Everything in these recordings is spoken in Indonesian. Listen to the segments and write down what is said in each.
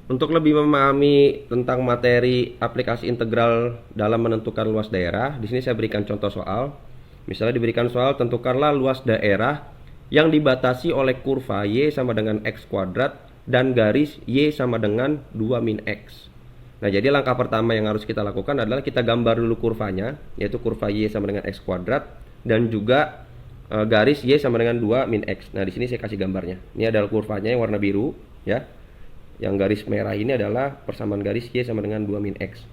Untuk lebih memahami tentang materi aplikasi integral dalam menentukan luas daerah, di sini saya berikan contoh soal. Misalnya diberikan soal, tentukanlah luas daerah yang dibatasi oleh kurva Y sama dengan X kuadrat dan garis Y sama dengan 2 min X. Nah, jadi langkah pertama yang harus kita lakukan adalah kita gambar dulu kurvanya, yaitu kurva Y sama dengan X kuadrat dan juga garis Y sama dengan 2 min X. Nah, di sini saya kasih gambarnya. Ini adalah kurvanya yang warna biru, ya. Yang garis merah ini adalah persamaan garis Y sama dengan 2 min X.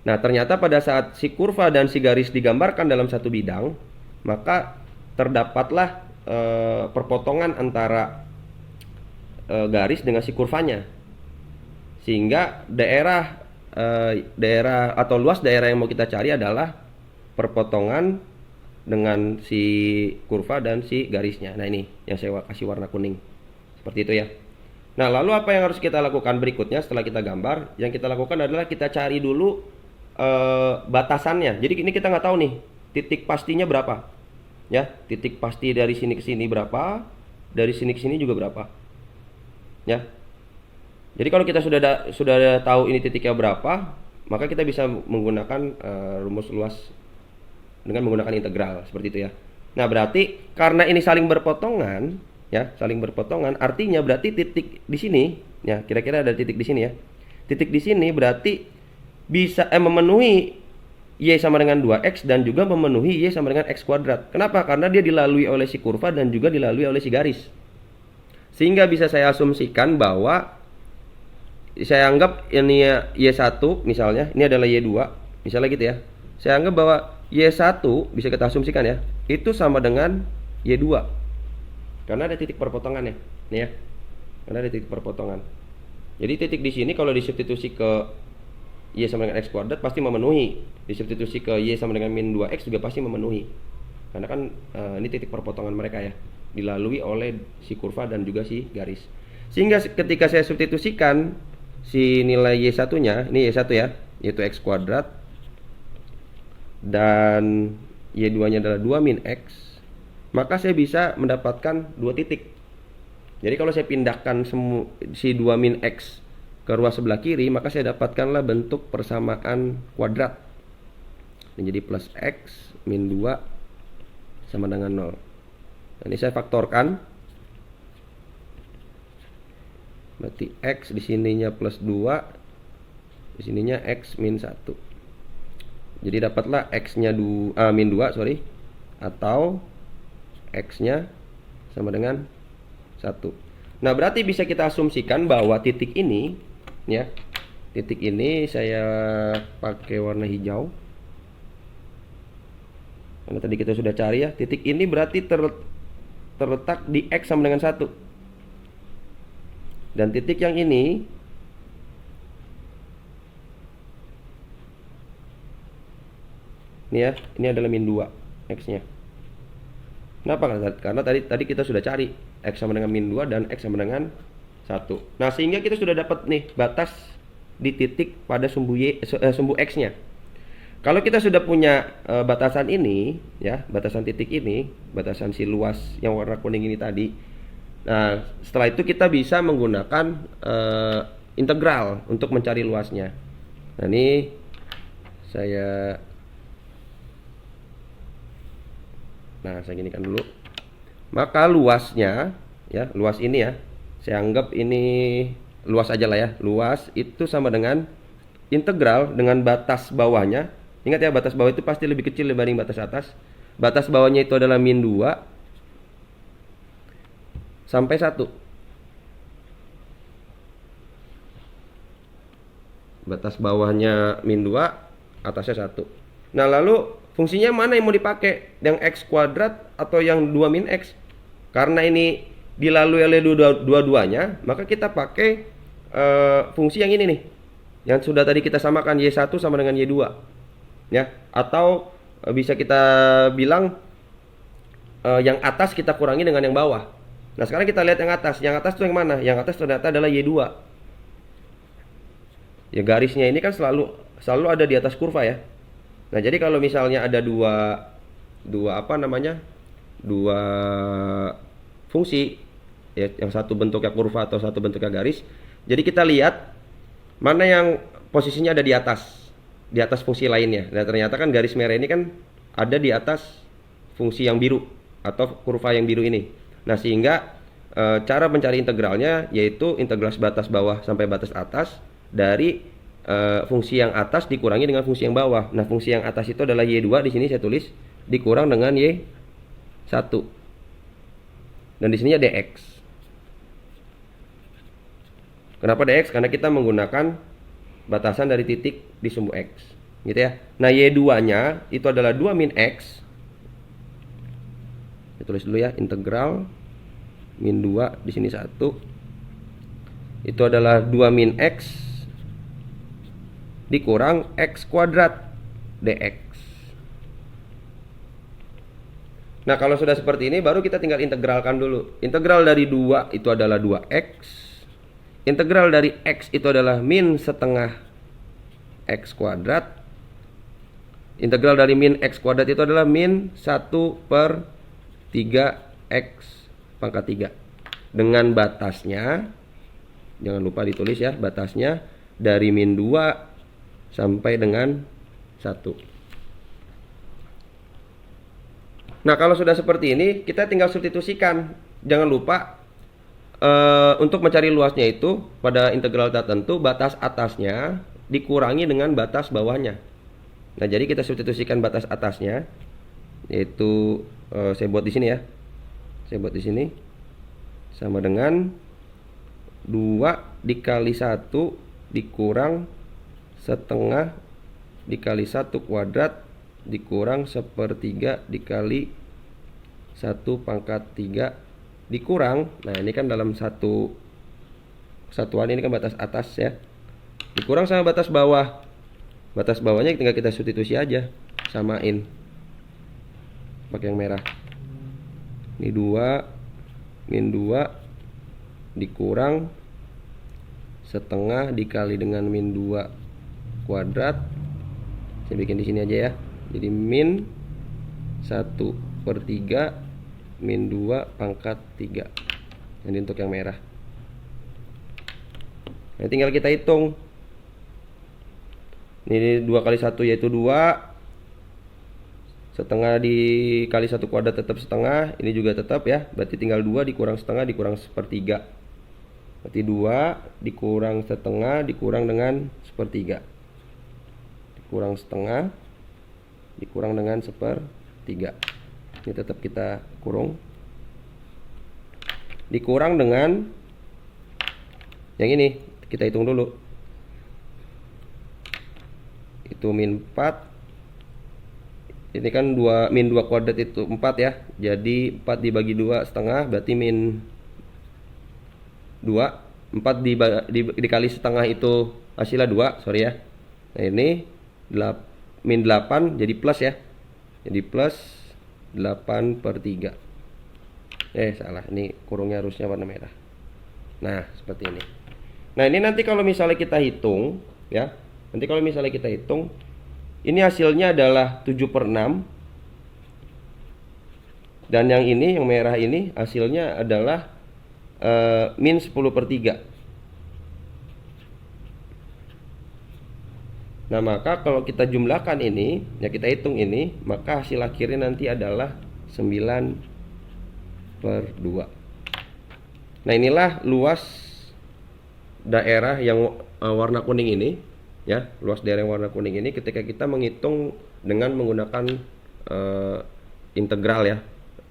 Nah, ternyata pada saat si kurva dan si garis digambarkan dalam satu bidang, maka terdapatlah perpotongan antara garis dengan si kurvanya. Sehingga daerah atau luas daerah yang mau kita cari adalah perpotongan dengan si kurva dan si garisnya. Nah, ini yang saya kasih warna kuning. Seperti itu ya. Nah, lalu apa yang harus kita lakukan berikutnya setelah kita gambar? Yang kita lakukan adalah kita cari dulu batasannya. Jadi ini kita nggak tahu nih titik pastinya berapa, ya. Titik pasti dari sini ke sini berapa, dari sini ke sini juga berapa, ya. Jadi kalau kita sudah tahu ini titiknya berapa, maka kita bisa menggunakan rumus luas dengan menggunakan integral seperti itu ya. Nah, berarti karena ini saling berpotongan, ya, saling berpotongan, artinya berarti titik di sini, ya, kira-kira ada titik di sini ya. Titik di sini berarti bisa memenuhi Y sama dengan 2X dan juga memenuhi Y sama dengan X kuadrat. Kenapa? Karena dia dilalui oleh si kurva dan juga dilalui oleh si garis. Sehingga bisa saya asumsikan bahwa saya anggap ini Y1 misalnya, ini adalah Y2, misalnya gitu ya. Saya anggap bahwa Y1 bisa kita asumsikan ya, itu sama dengan Y2. Karena ada titik perpotongannya, nih ya. Karena ada titik perpotongan. Jadi titik di sini kalau disubstitusi ke Y sama dengan X kuadrat pasti memenuhi. Disubstitusi ke Y sama dengan min 2X juga pasti memenuhi. Karena kan ini titik perpotongan mereka ya, dilalui oleh si kurva dan juga si garis. Sehingga ketika saya substitusikan si nilai Y1-nya, ini Y1 ya, yaitu X kuadrat, dan Y2-nya adalah 2 min X, maka saya bisa mendapatkan dua titik. Jadi kalau saya pindahkan si 2 min X ke ruas sebelah kiri, maka saya dapatkanlah bentuk persamaan kuadrat. Menjadi plus X min 2 sama dengan 0. Nah, ini saya faktorkan. Berarti X di sininya plus 2, di sininya X min 1. Jadi dapatlah X-nya min 2, sorry. Atau X-nya sama dengan 1. Nah, berarti bisa kita asumsikan bahwa titik ini, ya, titik ini saya pakai warna hijau. Karena tadi kita sudah cari ya, titik ini berarti terletak di X sama dengan 1. Dan titik yang ini ya, ini adalah min 2 X-nya. Kenapa? Karena tadi kita sudah cari X sama dengan min 2 dan X sama dengan 1. Nah, sehingga kita sudah dapat nih batas di titik pada sumbu X-nya. Kalau kita sudah punya batasan ini, ya, batasan titik ini, batasan si luas yang warna kuning ini tadi. Nah, setelah itu kita bisa menggunakan integral untuk mencari luasnya. Nah, ini saya ginikan dulu. Maka luasnya, ya, luas ini ya, saya anggap ini luas aja lah ya. Luas itu sama dengan integral dengan batas bawahnya. Ingat ya, batas bawah itu pasti lebih kecil dibanding batas atas. Batas bawahnya itu adalah min 2 sampai 1. Batas bawahnya min 2, atasnya 1. Nah, lalu fungsinya mana yang mau dipakai? Yang X kuadrat atau yang 2 min X? Karena ini dilalui oleh dua-duanya, maka kita pakai fungsi yang ini nih. Yang sudah tadi kita samakan, Y1 sama dengan Y2. Ya, atau bisa kita bilang yang atas kita kurangi dengan yang bawah. Nah, sekarang kita lihat yang atas. Yang atas itu yang mana? Yang atas ternyata adalah Y2. Ya, garisnya ini kan selalu ada di atas kurva ya. Nah, jadi kalau misalnya ada dua fungsi ya, yang satu bentuknya kurva atau satu bentuknya garis. Jadi kita lihat mana yang posisinya ada di atas fungsi lainnya. Nah, ternyata kan garis merah ini kan ada di atas fungsi yang biru atau kurva yang biru ini. Nah, sehingga cara mencari integralnya yaitu integral batas bawah sampai batas atas dari fungsi yang atas dikurangi dengan fungsi yang bawah. Nah, fungsi yang atas itu adalah Y2, di sini saya tulis dikurang dengan Y1. Dan di sini dx. Kenapa dx? Karena kita menggunakan batasan dari titik di sumbu x, gitu ya. Nah, y2-nya itu adalah 2 min x. Saya tulis dulu ya, integral min 2 di sini 1. Itu adalah 2 min x dikurang x kuadrat dx. Nah, kalau sudah seperti ini baru kita tinggal integralkan dulu. Integral dari 2 itu adalah 2x. Integral dari x itu adalah min setengah x kuadrat. Integral dari min x kuadrat itu adalah min 1/3x pangkat 3. Dengan batasnya, jangan lupa ditulis ya, batasnya dari min 2 sampai dengan 1. Nah, kalau sudah seperti ini, kita tinggal substitusikan. Jangan lupa untuk mencari luasnya itu pada integral tertentu batas atasnya dikurangi dengan batas bawahnya. Nah, jadi kita substitusikan batas atasnya, yaitu saya buat di sini ya. Saya buat di sini sama dengan 2 dikali 1 dikurang setengah dikali 1 kuadrat dikurang 1/3 dikali 1 pangkat 3 dikurang, nah ini kan dalam satu kesatuan ini kan batas atas ya, dikurang sama batas bawah. Batas bawahnya tinggal kita substitusi aja, samain pakai yang merah. Ini 2 min 2 dikurang setengah dikali dengan min 2 kuadrat. Saya bikin di sini aja ya. Jadi min 1/3 min 2 pangkat 3. Ini untuk yang merah. Nah, tinggal kita hitung. Ini 2 kali 1 yaitu 2. Setengah dikali 1 kuadrat tetap setengah. Ini juga tetap ya. Berarti tinggal 2 dikurang setengah dikurang 1/3. Berarti 2 dikurang setengah dikurang dengan 1/3. Dikurang setengah dikurang dengan 1/3. Ini tetap kita kurung, dikurang dengan yang ini, kita hitung dulu. Itu min 4. Ini kan 2 min 2 kuadrat itu 4 ya. Jadi 4 dibagi 2 setengah berarti min 2. 4 dikali setengah itu hasilnya 2, sorry ya. Nah, ini min 8 jadi plus ya. Jadi plus 8/3. Salah, ini kurungnya harusnya warna merah. Nah, seperti ini. Nah, ini nanti kalau misalnya kita hitung ya, nanti kalau misalnya kita hitung ini hasilnya adalah 7/6. Dan yang ini, yang merah ini hasilnya adalah min 10/3. Nah, maka kalau kita jumlahkan ini, ya kita hitung ini, maka hasil akhirnya nanti adalah 9/2. Nah, inilah luas daerah yang warna kuning ini, ya, luas daerah yang warna kuning ini ketika kita menghitung dengan menggunakan integral ya,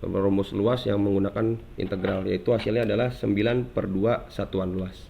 rumus luas yang menggunakan integral, yaitu hasilnya adalah 9/2 satuan luas.